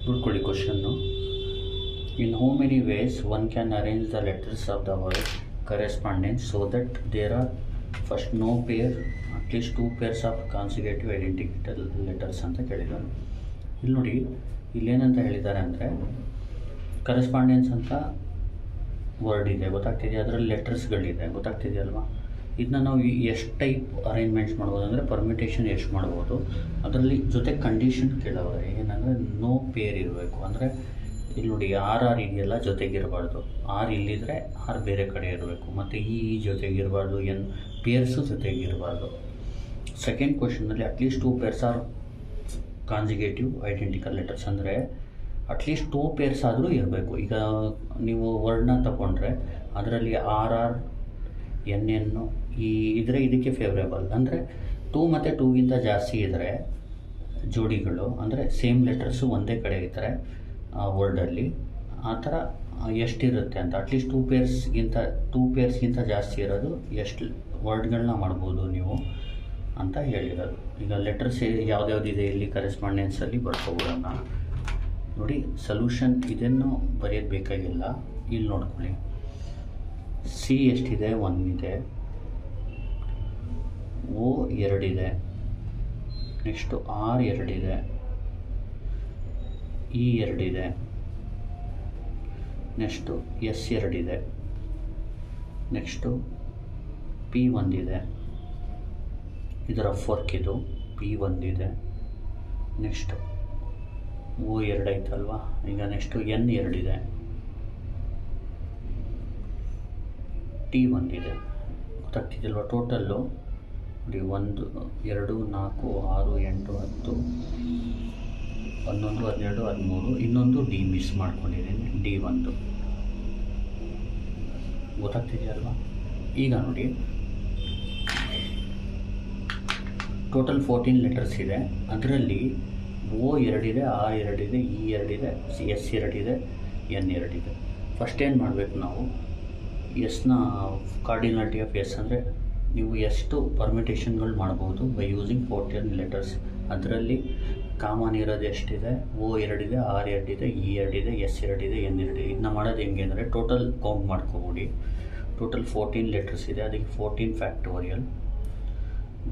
ನೋಡ್ಕೊಳ್ಳಿ question. In how many ways one can arrange the letters of the word correspondence so that there are first no pair at least 2 pairs of consecutive identical letters ಅಂತ ಕೇಳಿದ್ದಾರೆ. ಇಲ್ಲಿ ನೋಡಿ, ಇಲ್ಲೇನಂತ ಹೇಳಿದ್ದಾರೆ ಅಂದರೆ correspondence ಅಂತ word ಇದೆ, ಗೊತ್ತಾಗ್ತಿದೆಯಾ? ಅದರಲ್ಲಿ ಲೆಟರ್ಸ್ಗಳಿದೆ, ಗೊತ್ತಾಗ್ತಿದೆಯಲ್ವಾ? ಇದನ್ನ ನಾವು ಎಷ್ಟು ಟೈಪ್ ಅರೇಂಜ್ಮೆಂಟ್ಸ್ ಮಾಡ್ಬೋದು ಅಂದರೆ ಪರ್ಮಿಟೇಷನ್ ಎಷ್ಟು ಮಾಡ್ಬೋದು. ಅದರಲ್ಲಿ ಜೊತೆ ಕಂಡೀಷನ್ ಕೇಳೋರೆ ಏನಂದರೆ ನೋ ಪೇರ್ ಇರಬೇಕು. ಅಂದರೆ ಇಲ್ಲಿ ನೋಡಿ ಆರ್ ಇದೆಯಲ್ಲ, ಜೊತೆಗಿರಬಾರ್ದು. ಆರ್ ಇಲ್ಲಿದ್ದರೆ ಆರ್ ಬೇರೆ ಕಡೆ ಇರಬೇಕು. ಮತ್ತು ಈ ಜೊತೆಗಿರಬಾರ್ದು, ಪೇರ್ಸು ಜೊತೆಗಿರಬಾರ್ದು. ಸೆಕೆಂಡ್ ಕ್ವಶನಲ್ಲಿ at least 2 pairs are consecutive identical letters ಅಂದರೆ ಅಟ್ಲೀಸ್ಟ್ 2 pairs ಆದರೂ ಇರಬೇಕು. ಈಗ ನೀವು ವರ್ಡ್ನ ತಗೊಂಡ್ರೆ ಅದರಲ್ಲಿ ಆರ್ ಎನ್ ಇದ್ರೆ ಇದಕ್ಕೆ ಫೇವ್ರೇಬಲ್. ಅಂದರೆ 2 ಮತ್ತು 2ಗಿಂತ ಜಾಸ್ತಿ ಇದ್ದರೆ ಜೋಡಿಗಳು, ಅಂದರೆ ಸೇಮ್ ಲೆಟರ್ಸು ಒಂದೇ ಕಡೆ ಇದ್ದರೆ ವರ್ಡಲ್ಲಿ ಆ ಥರ ಎಷ್ಟಿರುತ್ತೆ ಅಂತ ಅಟ್ಲೀಸ್ಟ್ 2 pairsಗಿಂತ ಜಾಸ್ತಿ ಇರೋದು ಎಷ್ಟು ವರ್ಡ್ಗಳನ್ನ ಮಾಡ್ಬೋದು ನೀವು ಅಂತ ಹೇಳಿರೋದು. ಈಗ ಲೆಟರ್ಸ್ ಯಾವ್ದ್ಯಾವ್ದಿದೆ ಇಲ್ಲಿ ಕರೆಸ್ಪಾಂಡೆನ್ಸಲ್ಲಿ ಬರ್ಕೋಬೋದನ್ನ ನೋಡಿ. ಸೊಲ್ಯೂಷನ್ ಇದನ್ನು ಬರೆಯೋದು ಬೇಕಾಗಿಲ್ಲ, ಇಲ್ಲಿ ನೋಡ್ಕೊಳ್ಳಿ. ಸಿ ಎಷ್ಟಿದೆ? 1 ಇದೆ. ಓ 2 ಇದೆ. ನೆಕ್ಸ್ಟು ಆರ್ 2 ಇದೆ. ಇ 2 ಇದೆ. ನೆಕ್ಸ್ಟು ಎಸ್ 2 ಇದೆ. ನೆಕ್ಸ್ಟು ಪಿ 1 ಇದೆ. ಇದರ ಫೋರ್ಕ್ ಇದು ಪಿ 1 ಇದೆ. ನೆಕ್ಸ್ಟು ಓ 2 ಐತಲ್ವಾ. ಈಗ ನೆಕ್ಸ್ಟು ಎನ್ 2 ಇದೆ. ಟಿ 1 ಇದೆ. ಗೊತ್ತಾಗ್ತಿದೆಯಲ್ವ? ಟೋಟಲ್ಲು ನೋಡಿ 1 2 4 6 8 10 11 12 13. ಇನ್ನೊಂದು ಡಿ ಮಿಸ್ ಮಾಡ್ಕೊಂಡಿದ್ದೀನಿ, ಡಿ 1. ಗೊತ್ತಾಗ್ತಿದೆಯಲ್ವ? ಈಗ ನೋಡಿ ಟೋಟಲ್ 14 ಲೆಟರ್ಸ್ ಇದೆ. ಅದರಲ್ಲಿ ಓ 2 ಇದೆ, ಆರ್ 2 ಇದೆ, ಇ 2 ಇದೆ, ಎಸ್ 2 ಇದೆ, ಎನ್ 2 ಇದೆ. ಫಸ್ಟ್ ಏನು ಮಾಡಬೇಕು ನಾವು? ಎಸ್ನ ಕಾರ್ಡಿನಾಲಿಟಿ ಆಫ್ ಎಸ್ ಅಂದರೆ ನೀವು ಎಷ್ಟು ಪರ್ಮಿಟೇಷನ್ಗಳು ಮಾಡ್ಬೋದು ಬೈ ಯೂಸಿಂಗ್ 14 ಲೆಟರ್ಸ್. ಅದರಲ್ಲಿ ಕಾಮನ್ ಇರೋದು ಎಷ್ಟಿದೆ? ಓ 2 ಇದೆ, ಆರ್ 2 ಇದೆ, ಇ 2 ಇದೆ, ಎಸ್ 2 ಇದೆ, ಎನ್ 2 ಇದೆ. ಇದನ್ನ ಮಾಡೋದು ಹೆಂಗೆ ಅಂದರೆ ಟೋಟಲ್ ಕೌಂಟ್ ಮಾಡ್ಕೊಬಿಡಿ. ಟೋಟಲ್ 14 ಲೆಟರ್ಸ್ ಇದೆ, ಅದಕ್ಕೆ 14 ಫ್ಯಾಕ್ಟೋರಿಯಲ್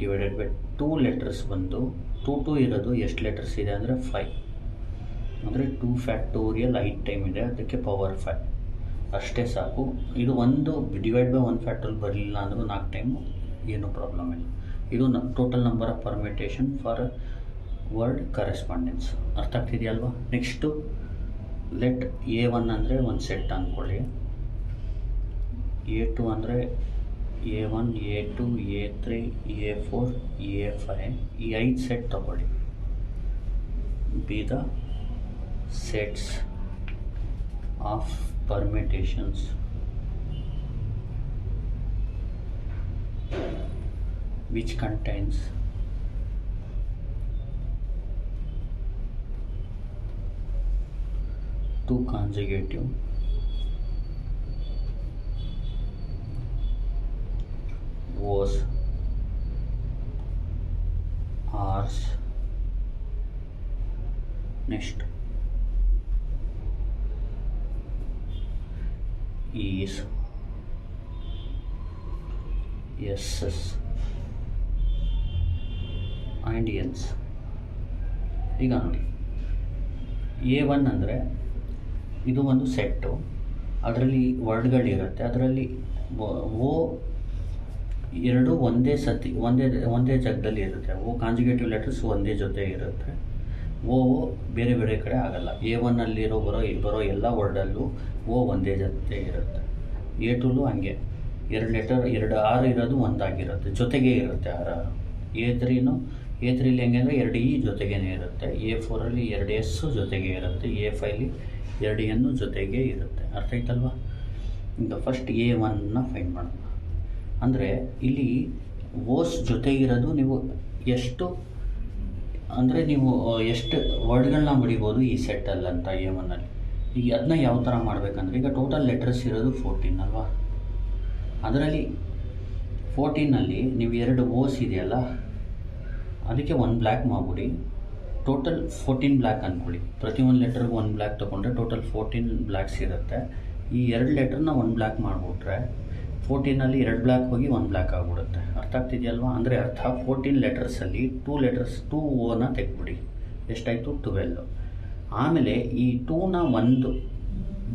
ಡಿವೈಡೆಡ್ ಬೈ 2 ಲೆಟರ್ಸ್ ಬಂದು 2 ಇರೋದು ಎಷ್ಟು ಲೆಟರ್ಸ್ ಇದೆ ಅಂದರೆ 5. ಅಂದರೆ 2 ಫ್ಯಾಕ್ಟೋರಿಯಲ್ 8 ಟೈಮ್ ಇದೆ, ಅದಕ್ಕೆ ಪವರ್ 5 ಅಷ್ಟೇ ಸಾಕು. ಇದು ಒಂದು ಡಿವೈಡ್ ಬೈ 1 ಫ್ಯಾಕ್ಟೋರಿಯಲ್ ಬರಲಿಲ್ಲ ಅಂದರೂ 4 ಟೈಮು ಏನೂ ಪ್ರಾಬ್ಲಮ್ ಇಲ್ಲ. ಇದು total number of permutation for word correspondence. ಅರ್ಥ ಆಗ್ತಿದೆಯಲ್ವಾ? ನೆಕ್ಸ್ಟು ಲೆಟ್ A1 ಅಂದರೆ ಒಂದು ಸೆಟ್ ಅಂದ್ಕೊಳ್ಳಿ, A2 ಅಂದರೆ A1 A2 A3 A4 A5. ಈ 5 ಸೆಟ್ ತಗೊಳ್ಳಿ. B the sets of permutations which contains two consecutive O's, R's. Next E's, S's and N's. ಈಗ ನೋಡಿ, A1 ಅಂದರೆ ಇದು ಒಂದು ಸೆಟ್ಟು, ಅದರಲ್ಲಿ ವರ್ಡ್ಗಳಿರುತ್ತೆ. ಅದರಲ್ಲಿ ಓ 2 ಒಂದೇ ಜಾಗದಲ್ಲಿ ಇರುತ್ತೆ. ಓ ಕಾನ್ಜುಗೇಟಿವ್ ಲೆಟರ್ಸ್ ಒಂದೇ ಜೊತೆ ಇರುತ್ತೆ. ಓ ಬೇರೆ ಬೇರೆ ಕಡೆ ಆಗಲ್ಲ. A1 ಬರೋ ಎಲ್ಲ ವರ್ಡಲ್ಲೂ ಓ ಒಂದೇ ಜೊತೆ ಇರುತ್ತೆ. A2 ಹಂಗೆ 2 ಲೆಟರ್ 2 ಆರ್ ಇರೋದು ಒಂದಾಗಿರುತ್ತೆ, ಜೊತೆಗೆ ಇರುತ್ತೆ ಆರ್. A3ಲಿ ಹೆಂಗೆ ಅಂದರೆ 2 ಇ ಜೊತೆಗೇ ಇರುತ್ತೆ. A4ಅಲ್ಲಿ 2 ಎಸ್ ಜೊತೆಗೆ ಇರುತ್ತೆ. A5ಲಿ 2 ಎನ್ನು ಜೊತೆಗೆ ಇರುತ್ತೆ. ಅರ್ಥ ಆಯ್ತಲ್ವಾ? ಈಗ ಫಸ್ಟ್ A1ನ ಫೈಂಡ್ ಮಾಡೋಣ. ಅಂದರೆ ಇಲ್ಲಿ ಓಸ್ ಜೊತೆಗಿರೋದು ನೀವು ಎಷ್ಟು ಅಂದರೆ ನೀವು ಎಷ್ಟು ವರ್ಡ್ಗಳನ್ನ ಬಡಿಬೋದು ಈ ಸೆಟ್ಟಲ್ಲಿ ಅಂತ A1ಅಲ್ಲಿ. ಈಗ ಅದನ್ನ ಯಾವ ಥರ ಮಾಡಬೇಕಂದ್ರೆ, ಈಗ ಟೋಟಲ್ ಲೆಟರ್ಸ್ ಇರೋದು 14 ಅಲ್ವಾ? ಅದರಲ್ಲಿ 14ನಲ್ಲಿ ನೀವು 2 ಓಸ್ ಇದೆಯಲ್ಲ, ಅದಕ್ಕೆ 1 ಬ್ಲ್ಯಾಕ್ ಮಾಡಿಬಿಡಿ. ಟೋಟಲ್ 14 ಬ್ಲ್ಯಾಕ್ ಅಂದ್ಕೊಳ್ಳಿ. ಪ್ರತಿಯೊಂದು ಲೆಟರ್ಗೆ 1 ಬ್ಲ್ಯಾಕ್ ತೊಗೊಂಡ್ರೆ ಟೋಟಲ್ 14 ಬ್ಲ್ಯಾಕ್ಸ್ ಇರುತ್ತೆ. ಈ 2 ಲೆಟರ್ನ 1 ಬ್ಲ್ಯಾಕ್ ಮಾಡಿಬಿಟ್ರೆ 14ನಲ್ಲಿ 2 ಬ್ಲ್ಯಾಕ್ ಹೋಗಿ 1 ಬ್ಲ್ಯಾಕ್ ಆಗಿಬಿಡುತ್ತೆ. ಅರ್ಥ ಆಗ್ತಿದೆಯಲ್ವಾ? ಅಂದರೆ ಅರ್ಥ 14 ಲೆಟರ್ಸಲ್ಲಿ 2 ಓನ ತೆಗೆದ್ಬಿಡಿ. ಎಷ್ಟಾಯಿತು? 12. ಆಮೇಲೆ ಈ 2ನ 1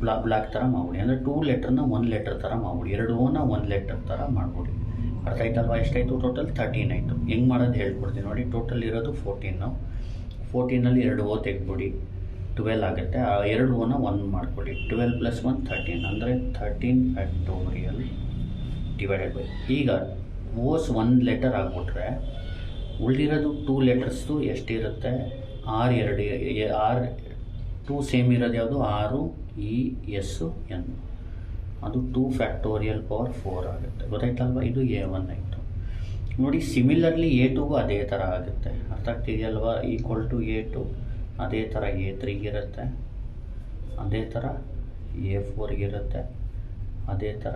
ಬ್ಲ್ಯಾಕ್ ಥರ ಮಾಡ್ಬಿಡಿ. ಅಂದರೆ 2 ಲೆಟರ್ನ 1 ಲೆಟರ್ ಥರ ಮಾಡ್ಬಿಡಿ. 2 ಓನ 1 ಲೆಟರ್ ಥರ ಮಾಡ್ಬಿಡಿ. ಅರ್ಥ ಆಯ್ತಲ್ವಾ? ಎಷ್ಟಾಯಿತು? ಟೋಟಲ್ 13 ಆಯಿತು. ಹೆಂಗೆ ಮಾಡೋದು ಹೇಳ್ಕೊಡ್ತೀನಿ ನೋಡಿ. ಟೋಟಲ್ ಇರೋದು 14. 14ನಲ್ಲಿ 2 ಓ ತೆಗೆದ್ಬಿಡಿ, 12 ಆಗುತ್ತೆ. ಆ 2 ಓನ 1 ಮಾಡ್ಕೊಳ್ಳಿ. 12 + 1 13, ಅಂದರೆ 13 ಫ್ಯಾಕ್ಟೋರಿಯಲ್ ಡಿವೈಡೆಡ್ ಬೈ. ಈಗ ಓಸ್ 1 ಲೆಟರ್ ಆಗಿಬಿಟ್ರೆ ಉಳಿದಿರೋದು 2 ಲೆಟರ್ಸ್ದು ಎಷ್ಟಿರುತ್ತೆ? 6 2 ಸೇಮ್ ಇರೋದು ಯಾವುದು? 6 E S N. ಅದು 2 ಫ್ಯಾಕ್ಟೋರಿಯಲ್ ಪವರ್ 4 ಆಗುತ್ತೆ. ಗೊತ್ತಾಯ್ತಲ್ವ? ಇದು A1 ಆಯಿತು. ನೋಡಿ, ಸಿಮಿಲರ್ಲಿ A2ಗೂ ಅದೇ ಥರ ಆಗುತ್ತೆ. ಅರ್ಥ ಆಗ್ತಿದೆಯಲ್ವ? ಈಕ್ವಲ್ ಟು A2, ಅದೇ ಥರ A3ಗಿರುತ್ತೆ, ಅದೇ ಥರ A4ಗಿರುತ್ತೆ, ಅದೇ ಥರ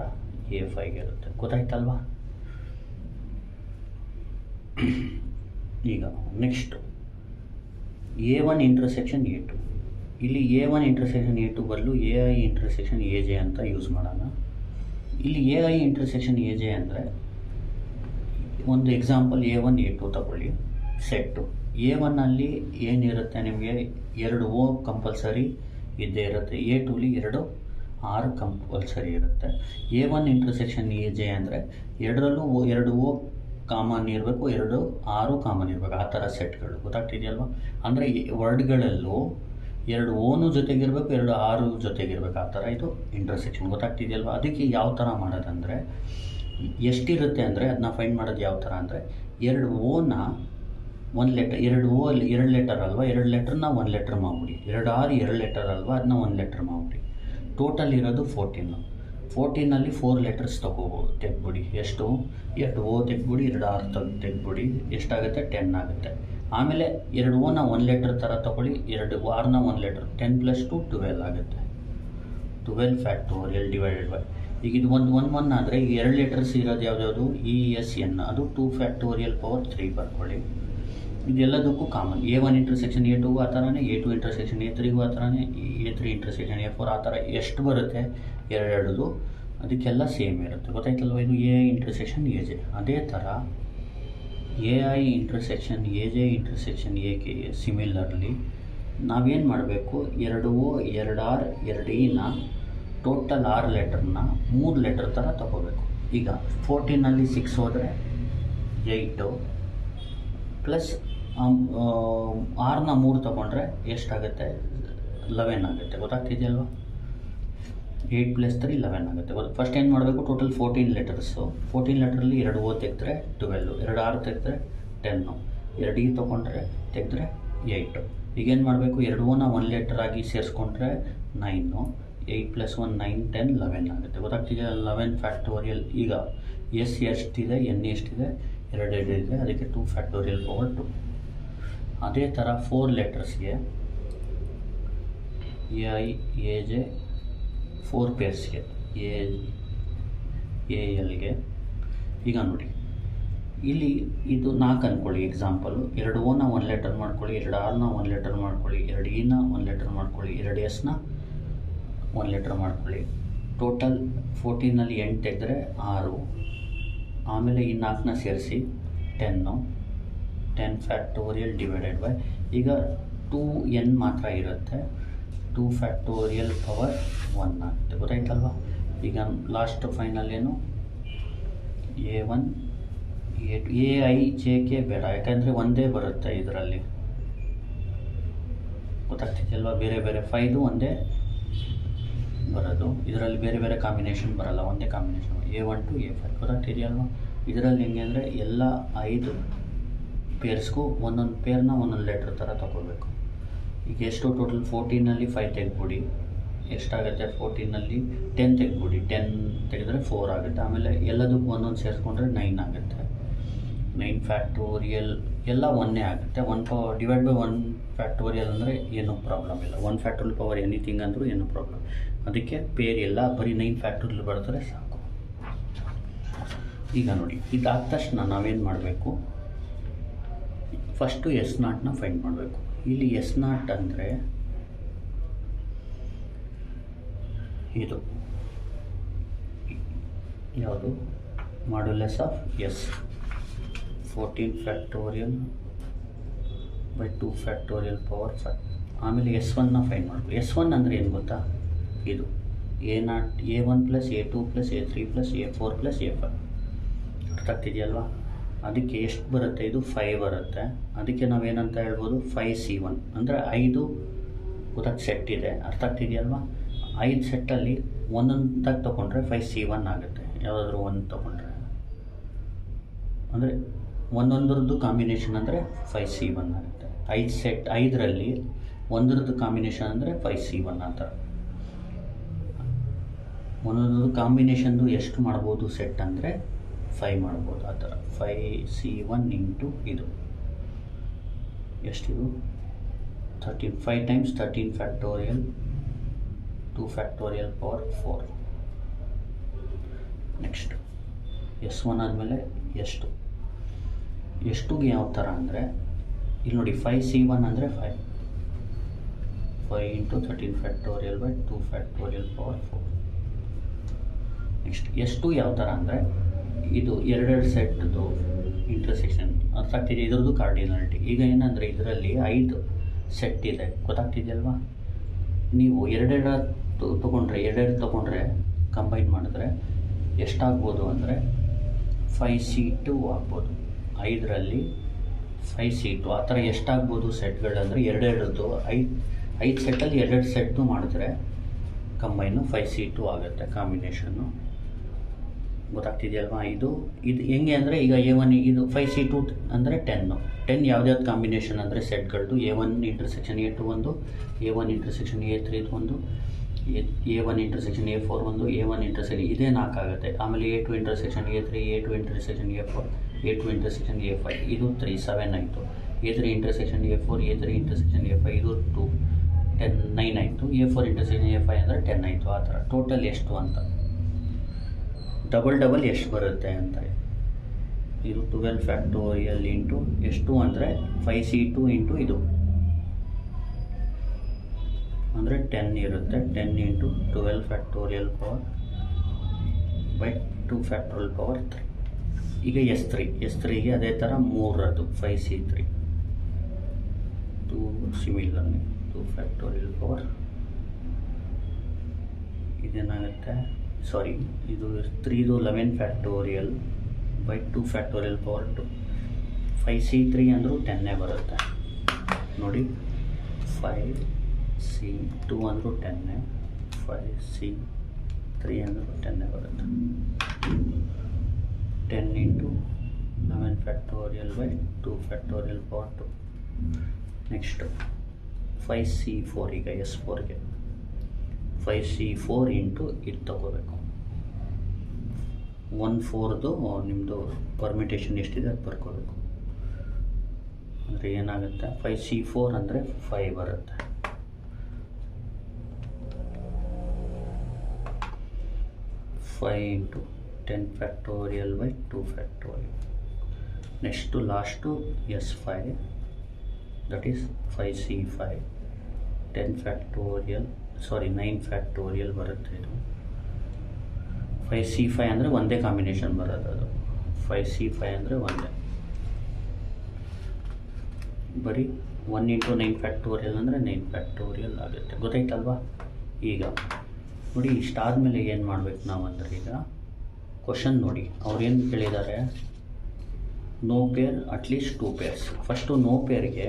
A5ಗಿರುತ್ತೆ. ಗೊತ್ತಾಯ್ತಲ್ವ? ಈಗ ನೆಕ್ಸ್ಟು A1 ಇಂಟರ್ಸೆಕ್ಷನ್ A2. ಇಲ್ಲಿ A1 ಇಂಟರ್ಸೆಕ್ಷನ್ A2 ಬದಲು AI ಇಂಟರ್ಸೆಕ್ಷನ್ AJ ಅಂತ ಯೂಸ್ ಮಾಡೋಣ. ಇಲ್ಲಿ AI ಇಂಟರ್ಸೆಕ್ಷನ್ AJ ಅಂದರೆ ಒಂದು ಎಕ್ಸಾಂಪಲ್ A1 A2 ತಗೊಳ್ಳಿ. ಸೆಟ್ಟು A1ಅಲ್ಲಿ ಏನಿರುತ್ತೆ ನಿಮಗೆ? 2 ಓ ಕಂಪಲ್ಸರಿ ಇದ್ದೇ ಇರುತ್ತೆ. A2ಲಿ 2 R ಕಂಪಲ್ಸರಿ ಇರುತ್ತೆ. A1 ಇಂಟರ್ಸೆಕ್ಷನ್ AJ ಅಂದರೆ 2ರಲ್ಲೂ 2 ಓ ಕಾಮನ್ ಇರಬೇಕು, 2 R ಕಾಮನ್ ಇರಬೇಕು. ಆ ಥರ ಸೆಟ್ಗಳು. ಗೊತ್ತಾಗ್ತಿದೆಯಲ್ವ? ಅಂದರೆ ವರ್ಡ್ಗಳಲ್ಲೂ 2 ಓನು ಜೊತೆಗಿರಬೇಕು, 2 R ಜೊತೆಗಿರಬೇಕು. ಆ ಥರ ಇದು ಇಂಟರ್ಸೆಕ್ಷನ್. ಗೊತ್ತಾಗ್ತಿದೆಯಲ್ವ? ಅದಕ್ಕೆ ಯಾವ ಥರ ಮಾಡೋದಂದರೆ ಎಷ್ಟಿರುತ್ತೆ ಅಂದರೆ ಅದನ್ನ ಫೈಂಡ್ ಮಾಡೋದು ಯಾವ ಥರ ಅಂದರೆ 2 ಓನ 1 ಲೆಟರ್, 2 ಓ ಅಲ್ಲಿ 2 ಲೆಟರ್ ಅಲ್ವಾ, 2 ಲೆಟರ್ನ 1 ಲೆಟರ್ ಮಾಡಿಬಿಡಿ. 2 R 2 ಲೆಟರ್ ಅಲ್ವಾ, ಅದನ್ನ 1 ಲೆಟರ್ ಮಾಡಿಬಿಡಿ. ಟೋಟಲ್ ಇರೋದು 14. 14ನಲ್ಲಿ 4 ಲೆಟರ್ಸ್ ತೆಗೆದ್ಬಿಡಿ. ಎಷ್ಟು? 2 ಓ ತೆಗೆದ್ಬಿಡಿ, 2 R ತೆಗೆದ್ಬಿಡಿ. ಎಷ್ಟಾಗುತ್ತೆ? 10 ಆಗುತ್ತೆ. ಆಮೇಲೆ 2 ಓನ 1 ಲೆಟರ್ ಥರ ತೊಗೊಳ್ಳಿ, 2 ಆರ್ನ 1 ಲೆಟರ್. 10 + 2 12 ಆಗುತ್ತೆ. 12 ಫ್ಯಾಕ್ಟೋರಿಯಲ್ ಡಿವೈಡೆಡ್ ಬೈ. ಈಗ ಇದು 1 ಆದರೆ ಈಗ 2 ಲೆಟರ್ಸ್ ಇರೋದು ಯಾವ್ದು? ESN. ಅದು 2 ಫ್ಯಾಕ್ಟೋರಿಯಲ್ ಪವರ್ 3 ಬರ್ಕೊಳ್ಳಿ. ಇದೆಲ್ಲದಕ್ಕೂ ಕಾಮನ್. A1 ಇಂಟರ್ಸೆಕ್ಷನ್ A2ಗೂ ಆ ಥರನೇ, A2 ಇಂಟರ್ಸೆಕ್ಷನ್ A3ಗೂ ಆ ಥರನೇ, A3 ಇಂಟರ್ಸೆಕ್ಷನ್ A4 ಆ ಥರ ಎಷ್ಟು ಬರುತ್ತೆ? 2 ಅದಕ್ಕೆಲ್ಲ ಸೇಮ್ ಇರುತ್ತೆ. ಗೊತ್ತಾಯ್ತಲ್ವ? ಇದು AI ಇಂಟರ್ಸೆಕ್ಷನ್ AJ. ಅದೇ ಥರ AI intersection AJ intersection AK similarly ನಾವೇನು ಮಾಡಬೇಕು? 2 ಓ 2 R 2 Eನ ಟೋಟಲ್ 6 ಲೆಟರ್ನ 3 ಲೆಟರ್ ಥರ ತೊಗೋಬೇಕು. ಈಗ 14ನಲ್ಲಿ 6 ಹೋದರೆ 8 ಪ್ಲಸ್ ಆರ್ನ 3 ತೊಗೊಂಡ್ರೆ ಎಷ್ಟಾಗುತ್ತೆ? 11 ಆಗುತ್ತೆ. ಗೊತ್ತಾಗ್ತಿದೆಯಲ್ವ? 8 + 3 11 ಆಗುತ್ತೆ. ಫಸ್ಟ್ ಏನು ಮಾಡಬೇಕು? Total 14 letters. 14 ಲೆಟರಲ್ಲಿ 2 ಓ ತೆಗೆದ್ರೆ 12, 2 R ತೆಗೆದ್ರೆ 10, 2 E ತೊಗೊಂಡ್ರೆ ತೆಗೆದ್ರೆ 8. ಈಗೇನು ಮಾಡಬೇಕು? 2 ಓನ 1 ಲೆಟರ್ ಆಗಿ ಸೇರಿಸ್ಕೊಂಡ್ರೆ 9, 8 + 1 9 10 11 ಆಗುತ್ತೆ. ಗೊತ್ತಾಗ್ತಿದೆ? 11 ಫ್ಯಾಕ್ಟೋರಿಯಲ್. ಈಗ S ಎಷ್ಟಿದೆ? N ಎಷ್ಟಿದೆ? 2 ಇದೆ. ಅದಕ್ಕೆ 2 ಫ್ಯಾಕ್ಟೋರಿಯಲ್ ಪವರ್ 2. ಅದೇ ಥರ 4 ಲೆಟರ್ಸ್ಗೆ AI AJ 4 ಪೇರ್ಸ್ಗೆ ALಗೆ. ಈಗ ನೋಡಿ, ಇಲ್ಲಿ ಇದು 4 ಅಂದ್ಕೊಳ್ಳಿ ಎಕ್ಸಾಂಪಲು. 2 ಓನ 1 ಲೆಟರ್ ಮಾಡ್ಕೊಳ್ಳಿ, 2 ಆರ್ನ 1 ಲೆಟರ್ ಮಾಡ್ಕೊಳ್ಳಿ, 2 Eನ 1 ಲೆಟರ್ ಮಾಡ್ಕೊಳ್ಳಿ, 2 Sನ 1 ಲೆಟರ್ ಮಾಡ್ಕೊಳ್ಳಿ. ಟೋಟಲ್ 14ನಲ್ಲಿ 8 ತೆಗೆದ್ರೆ 6, ಆಮೇಲೆ ಈ 4ನ ಸೇರಿಸಿ 10 ಫ್ಯಾಕ್ಟೋರಿಯಲ್ ಡಿವೈಡೆಡ್ ಬೈ. ಈಗ 2n ಮಾತ್ರ ಇರುತ್ತೆ. 2 ಫ್ಯಾಕ್ಟೋರಿಯಲ್ ಪವರ್ 1 ಆಗುತ್ತೆ. ಗೊತ್ತಾಯ್ತಲ್ವ? ಈಗ ಲಾಸ್ಟ್ ಫೈನಲ್ ಏನು? A1 A2 AI JK ಬೇಡ, ಯಾಕಂದರೆ ಒಂದೇ ಬರುತ್ತೆ ಇದರಲ್ಲಿ. ಗೊತ್ತಾಗ್ತಿದೆಯಲ್ವ? ಬೇರೆ ಬೇರೆ 5 ಒಂದೇ ಬರೋದು. ಇದರಲ್ಲಿ ಬೇರೆ ಬೇರೆ ಕಾಂಬಿನೇಷನ್ ಬರೋಲ್ಲ, ಒಂದೇ ಕಾಂಬಿನೇಷನ್. A1 to A5. ಗೊತ್ತಾಗ್ತಿದೆಯಲ್ವ? ಇದರಲ್ಲಿ ಹೆಂಗೆ ಅಂದರೆ ಎಲ್ಲ 5 ಪೇರ್ಸ್ಗೂ ಒಂದೊಂದು ಪೇರ್ನ ಒಂದೊಂದು ಲೆಟ್ರ್ ಥರ ತೊಗೋಬೇಕು. ಈಗ ಎಷ್ಟು? ಟೋಟಲ್ 14ನಲ್ಲಿ 5 ತೆಗೆದ್ಬಿಡಿ. ಎಷ್ಟಾಗುತ್ತೆ? 14ನಲ್ಲಿ 10 ತೆಗೆದ್ಬಿಡಿ. 10 ತೆಗೆದ್ರೆ 4 ಆಗುತ್ತೆ. ಆಮೇಲೆ ಎಲ್ಲದಕ್ಕೂ ಒಂದೊಂದು ಸೇರಿಸ್ಕೊಂಡ್ರೆ 9 ಆಗುತ್ತೆ. 9 ಫ್ಯಾಕ್ಟೋರಿಯಲ್ ಎಲ್ಲ 1 ಆಗುತ್ತೆ. 1 ಡಿವೈಡ್ ಬೈ 1 ಫ್ಯಾಕ್ಟೋರಿಯಲ್ ಅಂದರೆ ಏನೂ ಪ್ರಾಬ್ಲಮ್ ಇಲ್ಲ. 1 ಫ್ಯಾಕ್ಟೋರಿಯಲ್ ಪವರ್ ಎನಿಥಿಂಗ್ ಅಂದರೂ ಏನೂ ಪ್ರಾಬ್ಲಮ್. ಅದಕ್ಕೆ ಪೇರ್ ಎಲ್ಲ ಬರೀ 9 ಫ್ಯಾಕ್ಟೋರಿಯಲ್ ಬರೆದ್ರೆ ಸಾಕು. ಈಗ ನೋಡಿ, ಇದಾದ ತಕ್ಷಣ ನಾವೇನು ಮಾಡಬೇಕು? ಫಸ್ಟು S0ನ ಫೈಂಡ್ ಮಾಡಬೇಕು. ಇಲ್ಲಿ ಎಸ್ ನಾಟ್ ಅಂದರೆ ಇದು ಯಾವುದು modulus of S 14 factorial by 2 factorial power 5. ಆಮೇಲೆ S1ನ ಫೈಂಡ್ ಮಾಡಬೇಕು. S1 ಅಂದರೆ ಏನು ಗೊತ್ತಾ, ಇದು A0 A1 plus A2 plus A3 plus A4 plus A5 ಅರ್ಥ ಆಗ್ತಿದೆಯಲ್ವಾ. ಅದಕ್ಕೆ ಎಷ್ಟು ಬರುತ್ತೆ, ಇದು 5 ಬರುತ್ತೆ. ಅದಕ್ಕೆ ನಾವೇನಂತ ಹೇಳ್ಬೋದು 5C1 ಅಂದರೆ 5 ಗೊತ್ತಾಗ್ತ ಸೆಟ್ ಇದೆ, ಅರ್ಥ ಆಗ್ತಿದೆಯಲ್ವಾ. 5 ಸೆಟ್ಟಲ್ಲಿ ಒಂದೊಂದಾಗಿ ತೊಗೊಂಡ್ರೆ 5C1 ಆಗುತ್ತೆ. ಯಾವುದಾದ್ರೂ ಒಂದು ತೊಗೊಂಡ್ರೆ ಅಂದರೆ ಒಂದೊಂದರದ್ದು ಕಾಂಬಿನೇಷನ್ ಅಂದರೆ 5C1 ಆಗುತ್ತೆ. 5 ಸೆಟ್ 5ರಲ್ಲಿ ಒಂದರದ್ದು ಕಾಂಬಿನೇಷನ್ ಅಂದರೆ 5C1 ಆ ಥರ. ಒಂದೊಂದು ಕಾಂಬಿನೇಷನ್ದು ಎಷ್ಟು ಮಾಡ್ಬೋದು ಸೆಟ್ ಅಂದರೆ 5 ಮಾಡ್ಬೋದು ಆ ಥರ. 5C1 ಇಂಟು ಇದು ಎಷ್ಟಿದು 13, 5 times 13 factorial 2 factorial power 4. Next S1 ಆದಮೇಲೆ ಎಷ್ಟುಗೆ ಯಾವ ಥರ ಅಂದರೆ ಇಲ್ಲಿ ನೋಡಿ 5C1 ಅಂದರೆ 5 into 13 factorial by 2 factorial power 4. Next ಎಷ್ಟು ಯಾವ ಥರ ಅಂದರೆ ಇದು ಎರಡೆರಡು ಸೆಟ್ದು ಇಂಟರ್ಸೆಕ್ಷನ್ ಅರ್ಥ ಆಗ್ತಿದೆ, ಇದ್ರದ್ದು ಕಾರ್ಡಿನಾಲಿಟಿ. ಈಗ ಏನಂದರೆ ಇದರಲ್ಲಿ 5 ಸೆಟ್ ಇದೆ, ಗೊತ್ತಾಗ್ತಿದೆಯಲ್ವಾ. ನೀವು ಎರಡೆರಡು ತೊಗೊಂಡ್ರೆ ಕಂಬೈನ್ ಮಾಡಿದ್ರೆ ಎಷ್ಟಾಗ್ಬೋದು ಅಂದರೆ 5C2 ಆಗ್ಬೋದು. 5ರಲ್ಲಿ 5C2 ಆ ಥರ ಎಷ್ಟಾಗ್ಬೋದು ಸೆಟ್ಗಳಂದರೆ ಎರಡೆರಡು 5 ಸೆಟ್ಟಲ್ಲಿ ಎರಡೆರಡು ಸೆಟ್ಟು ಮಾಡಿದ್ರೆ ಕಂಬೈನು 5C2 ಆಗುತ್ತೆ ಕಾಂಬಿನೇಷನ್ನು, ಗೊತ್ತಾಗ್ತಿದೆಯಲ್ವಾ. ಇದು ಹೆಂಗೆ ಅಂದರೆ ಈಗ A1 ಇದು 5C2 ಅಂದರೆ 10 ಯಾವುದ್ಯಾವ್ದು ಕಾಂಬಿನೇಷನ್ ಅಂದರೆ ಸೆಟ್ಗಳದ್ದು A1 ಇಂಟರ್ಸೆಕ್ಷನ್ A2 ಒಂದು, A1 ಇಂಟರ್ಸೆಕ್ಷನ್ A3 ಒಂದು, A1 ಇಂಟರ್ಸೆಕ್ಷನ್ A4 ಒಂದು, A1 ಇಂಟರ್ಸೆಕ್ಷನ್ ಇದೇ 4 ಆಗುತ್ತೆ. ಆಮೇಲೆ A2 intersection A3, A2 intersection A4, A2 intersection A5 ಇದು 3 7 ಆಯಿತು. A3 intersection A4, A3 intersection A5 ಇದು 2 10 9 ಆಯಿತು. A4 ಇಂಟರ್ಸೆಕ್ಷನ್ A5 ಅಂದರೆ 10 ಆಯಿತು. ಆ ಥರ ಟೋಟಲ್ ಎಷ್ಟು ಅಂತ ಡಬಲ್ ಎಷ್ಟು ಬರುತ್ತೆ ಅಂತ. ಇದು 12 ಫ್ಯಾಕ್ಟೋರಿಯಲ್ ಇಂಟು ಎಷ್ಟು ಅಂದರೆ 5C2 ಇಂಟು ಇದು ಅಂದರೆ 10 ಇರುತ್ತೆ. 10 into 12 factorial power by 2 factorial power 3. ಈಗ S3ಗೆ ಅದೇ ಥರ 3 5C3 2 ಸಿಮಿಲರ್ಲಿ 2 ಫ್ಯಾಕ್ಟೋರಿಯಲ್ ಪವರ್ ಇದೇನಾಗುತ್ತೆ, ಸಾರಿ ಇದು 3 11 factorial by 2 factorial power 2. 5C3 ಅಂದರೂ 10 ಬರುತ್ತೆ ನೋಡಿ. 5C2 ಅಂದರೂ 10, 5C3 ಅಂದರೂ 10 ಬರುತ್ತೆ. 10 into 11 factorial by 2 factorial power 2. Next 5C4, ಈಗ S4ಗೆ 5C4 ಇಂಟು ಇದು ತಗೋಬೇಕು. 1/4 ನಿಮ್ಮದು ಪರ್ಮಿಟೇಷನ್ ಎಷ್ಟಿದೆ ಅದು ಬರ್ಕೋಬೇಕು. ಅಂದರೆ ಏನಾಗುತ್ತೆ 5C4 ಅಂದರೆ 5 ಬರುತ್ತೆ. 5 into 10 factorial by 2 factorial. Next last S5 that is 5C5 10 factorial 9 factorial ಬರುತ್ತೆ. ಇದು 5C5 ಅಂದರೆ ಒಂದೇ ಕಾಂಬಿನೇಷನ್ ಬರೋದು. ಅದು 5C5 ಅಂದರೆ ಒಂದೇ, ಬರೀ 1 ಇಂಟು 9 ಫ್ಯಾಕ್ಟೋರಿಯಲ್ ಅಂದರೆ 9 ಫ್ಯಾಕ್ಟೋರಿಯಲ್ ಆಗುತ್ತೆ. ಗೊತ್ತಾಯ್ತಲ್ವಾ. ಈಗ ನೋಡಿ ಇಷ್ಟಾದಮೇಲೆ ಏನು ಮಾಡಬೇಕು ನಾವು ಅಂದರೆ, ಈಗ ಕ್ವಶನ್ ನೋಡಿ ಅವ್ರೇನು ಕೇಳಿದ್ದಾರೆ, no pair at least 2 pairs. First no ಪೇರ್ಗೆ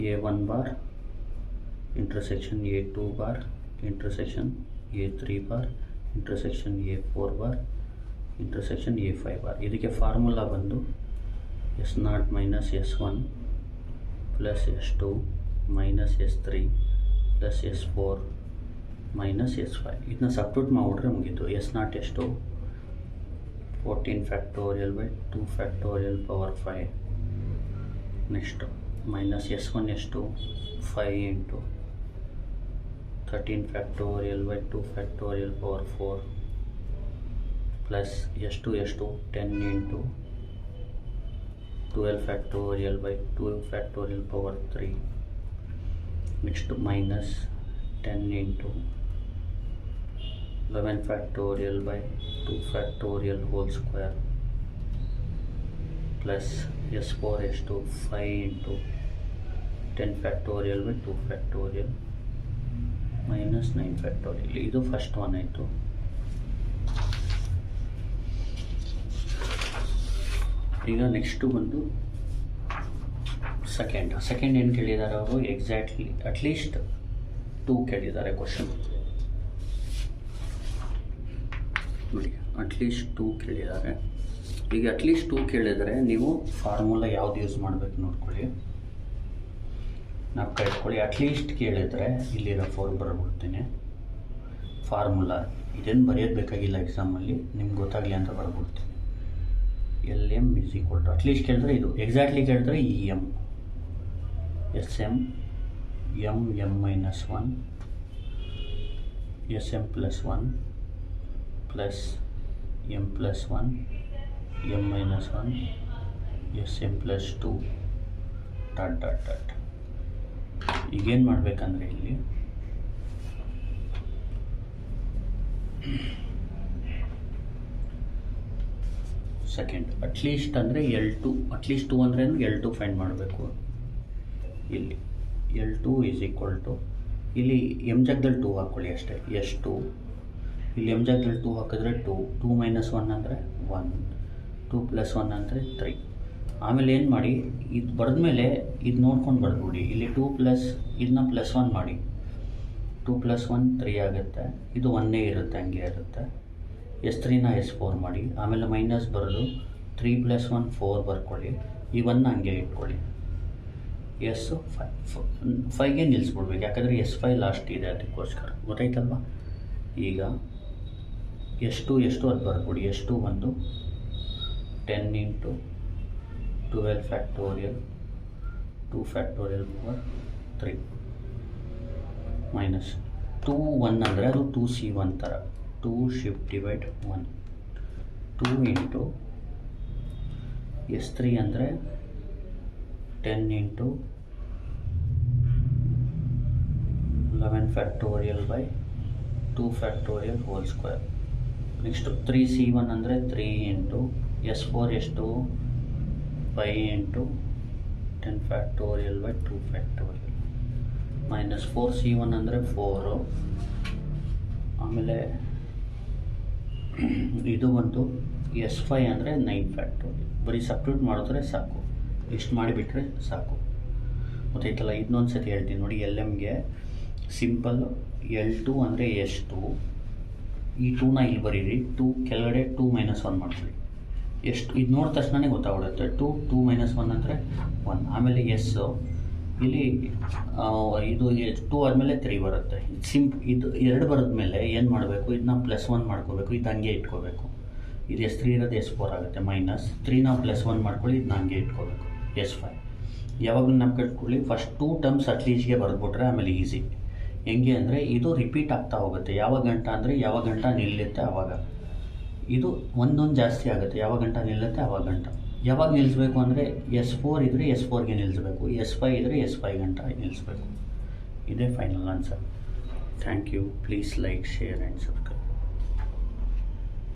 A1 bar intersection A2 bar intersection A3 bar intersection A4 bar intersection A5 bar. ಇದಕ್ಕೆ ಫಾರ್ಮುಲಾ ಬಂದು S0 minus S1 plus S2 minus S3 plus S4 minus S5. ಇದನ್ನ substitute ಮಾಡಿಬಿಟ್ರೆ ಮುಗೀತು. S0 ಎಷ್ಟು 14 factorial by 2 factorial power 5. Next minus S1 ಎಷ್ಟು 5 into 13 factorial by 2 factorial power 4 plus ಎಷ್ಟು 10 into 12 factorial by 2 factorial power 3. Next minus 10 into 11 factorial by 2 factorial whole square plus s4 s2 5 into 10 factorial by 2 factorial minus 9 factorial. ಇದು first one ಆಯಿತು. ಈಗ next ಬಂದು second ಏನು ಕೇಳಿದ್ದಾರೆ ಅವರು? Exactly at least 2 ಕೇಳಿದ್ದಾರೆ question ನೋಡಿ. ಅಟ್ಲೀಸ್ಟ್ 2 ಕೇಳಿದ್ದಾರೆ. ಈಗ ಅಟ್ಲೀಸ್ಟ್ 2 ಕೇಳಿದರೆ ನೀವು ಫಾರ್ಮುಲಾ ಯಾವ್ದು ಯೂಸ್ ಮಾಡಬೇಕು ನೋಡ್ಕೊಳ್ಳಿ. ನಾವು ಇಟ್ಕೊಳ್ಳಿ. ಅಟ್ಲೀಸ್ಟ್ ಕೇಳಿದರೆ ಇಲ್ಲಿರೋ 4 ಬರ್ಬಿಡ್ತೀನಿ. ಫಾರ್ಮುಲಾ ಇದೇನು ಬರೆಯೋದು ಬೇಕಾಗಿಲ್ಲ, ಎಕ್ಸಾಮಲ್ಲಿ ನಿಮ್ಗೆ ಗೊತ್ತಾಗಲಿ ಅಂತ ಬರ್ಬಿಡ್ತೀನಿ. LM is equal to at least ಕೇಳಿದ್ರೆ ಇದು, ಎಕ್ಸಾಕ್ಟ್ಲಿ ಕೇಳಿದ್ರೆ EM SM M minus 1 SM plus 1 plus M plus 1 M minus 1 SM plus 2 dot. ಈಗೇನು ಮಾಡಬೇಕಂದ್ರೆ ಇಲ್ಲಿ ಸೆಕೆಂಡ್ ಅಟ್ಲೀಸ್ಟ್ ಅಂದರೆ L2, ಅಟ್ಲೀಸ್ಟ್ 2 ಅಂದರೆ L2 ಫೈಂಡ್ ಮಾಡಬೇಕು. ಇಲ್ಲಿ L2 ಈಸ್ ಈಕ್ವಲ್ ಟು, ಇಲ್ಲಿ ಎಮ್ ಜಾಗದಲ್ಲಿ 2 ಹಾಕ್ಕೊಳ್ಳಿ ಅಷ್ಟೇ, S2. ಇಲ್ಲಿ ಎಮ್ ಜಾಗದಲ್ಲಿ 2 ಹಾಕಿದ್ರೆ 2 ಮೈನಸ್ 1 ಅಂದರೆ 1, 2 ಪ್ಲಸ್ 1 ಅಂದರೆ 3. ಆಮೇಲೆ ಏನು ಮಾಡಿ, ಇದು ಬರೆದ್ಮೇಲೆ ಇದು ನೋಡ್ಕೊಂಡು ಬರ್ಬಿಡಿ. ಇಲ್ಲಿ 2 ಪ್ಲಸ್ ಇದನ್ನ ಪ್ಲಸ್ 1 ಮಾಡಿ, 2 ಪ್ಲಸ್ 1 3 ಆಗುತ್ತೆ. ಇದು 1 ಇರುತ್ತೆ, ಹಂಗೆ ಇರುತ್ತೆ. S3ನ S4 ಮಾಡಿ, ಆಮೇಲೆ ಮೈನಸ್ ಬರೋದು 3 ಪ್ಲಸ್ 1 4 ಬರ್ಕೊಳ್ಳಿ. ಈ 1 ಹಂಗೆ ಇಟ್ಕೊಳ್ಳಿ. S5ಗೆ ನಿಲ್ಲಿಸ್ಬಿಡ್ಬೇಕು, ಯಾಕಂದರೆ S5 ಲಾಸ್ಟ್ ಇದೆ, ಅದಕ್ಕೋಸ್ಕರ. ಗೊತ್ತಾಯ್ತಲ್ವ? ಈಗ ಎಷ್ಟು ಅದು ಬರ್ಬಿಡಿ. ಎಷ್ಟು ಒಂದು 10 into 12 factorial 2 factorial power 3 minus 2 1 ಅಂದರೆ ಅದು 2C1 ಥರ, 2 shift divide 1 2 into S3 ಅಂದರೆ 10 into 11 factorial by 2 factorial whole square. Next 3C1 ಅಂದರೆ 3 into S4 ಎಷ್ಟು 5 into 10 factorial by 2 factorial minus 4C1 ಅಂದರೆ 4. ಆಮೇಲೆ ಇದು ಬಂತು S5 ಅಂದರೆ 9 ಫ್ಯಾಕ್ಟೋರಿಯಲ್. ಬರೀ ಸಬ್ಸ್ಟಿಟ್ಯೂಟ್ ಮಾಡಿದ್ರೆ ಸಾಕು, ಇಷ್ಟು ಮಾಡಿಬಿಟ್ರೆ ಸಾಕು. ಗೊತ್ತಾಯ್ತಲ್ಲ? ಇದನ್ನೊಂದು ಸತಿ ಹೇಳ್ತೀನಿ ನೋಡಿ. LMಗೆ ಸಿಂಪಲ್ L2 ಅಂದರೆ ಎಷ್ಟು, ಈ 2ನ ಇಲ್ಲಿ ಬರೀರಿ. 2 ಕೆಳಗಡೆ 2 ಮೈನಸ್ 1 ಮಾಡ್ಕೊಳ್ಳಿ. ಎಷ್ಟು ಇದು ನೋಡಿದ ತಕ್ಷಣವೇ ಗೊತ್ತಾಗ್ಬಿಡುತ್ತೆ. 2 ಮೈನಸ್ 1 ಅಂದರೆ 1. ಆಮೇಲೆ ಎಸ್ ಇಲ್ಲಿ ಇದು 2 ಆದಮೇಲೆ 3 ಬರುತ್ತೆ. ಇದು 2 ಬರೋದ್ಮೇಲೆ ಏನು ಮಾಡಬೇಕು, ಇದನ್ನ ಪ್ಲಸ್ 1 ಮಾಡ್ಕೋಬೇಕು, ಇದು ಹಂಗೆ ಇಟ್ಕೋಬೇಕು. ಇದು S3 ಇರೋದು S4 ಆಗುತ್ತೆ. ಮೈನಸ್ 3ನ ಪ್ಲಸ್ 1 ಮಾಡ್ಕೊಳ್ಳಿ, ಇದನ್ನ ಹಂಗೆ ಇಟ್ಕೋಬೇಕು. S5 ಯಾವಾಗಲೂ ನಾವು ಕಟ್ಕೊಳ್ಳಿ. ಫಸ್ಟ್ 2 ಟರ್ಮ್ಸ್ ಅಟ್ಲೀಸ್ಟ್ಗೆ ಬರೆದ್ಬಿಟ್ರೆ ಆಮೇಲೆ ಈಸಿ. ಹೆಂಗೆ ಅಂದರೆ ಇದು ರಿಪೀಟ್ ಆಗ್ತಾ ಹೋಗುತ್ತೆ. ಯಾವಾಗ ಗಂಟ ಅಂದರೆ ಯಾವಾಗ ಗಂಟ ನಿಲ್ಲುತ್ತೆ ಆವಾಗ. ಇದು ಒಂದೊಂದು ಜಾಸ್ತಿ ಆಗುತ್ತೆ. ಯಾವಾಗ ಗಂಟ ನಿಲ್ಲುತ್ತೆ ಆವಾಗ ಗಂಟ. ಯಾವಾಗ ನಿಲ್ಲಿಸ್ಬೇಕು ಅಂದರೆ S4 ಇದ್ದರೆ S4ಗೆ ನಿಲ್ಲಿಸಬೇಕು, S5 ಇದ್ದರೆ S5 ಗಂಟ ನಿಲ್ಲಿಸಬೇಕು. ಇದೇ final answer. Thank you. Please like, share and subscribe.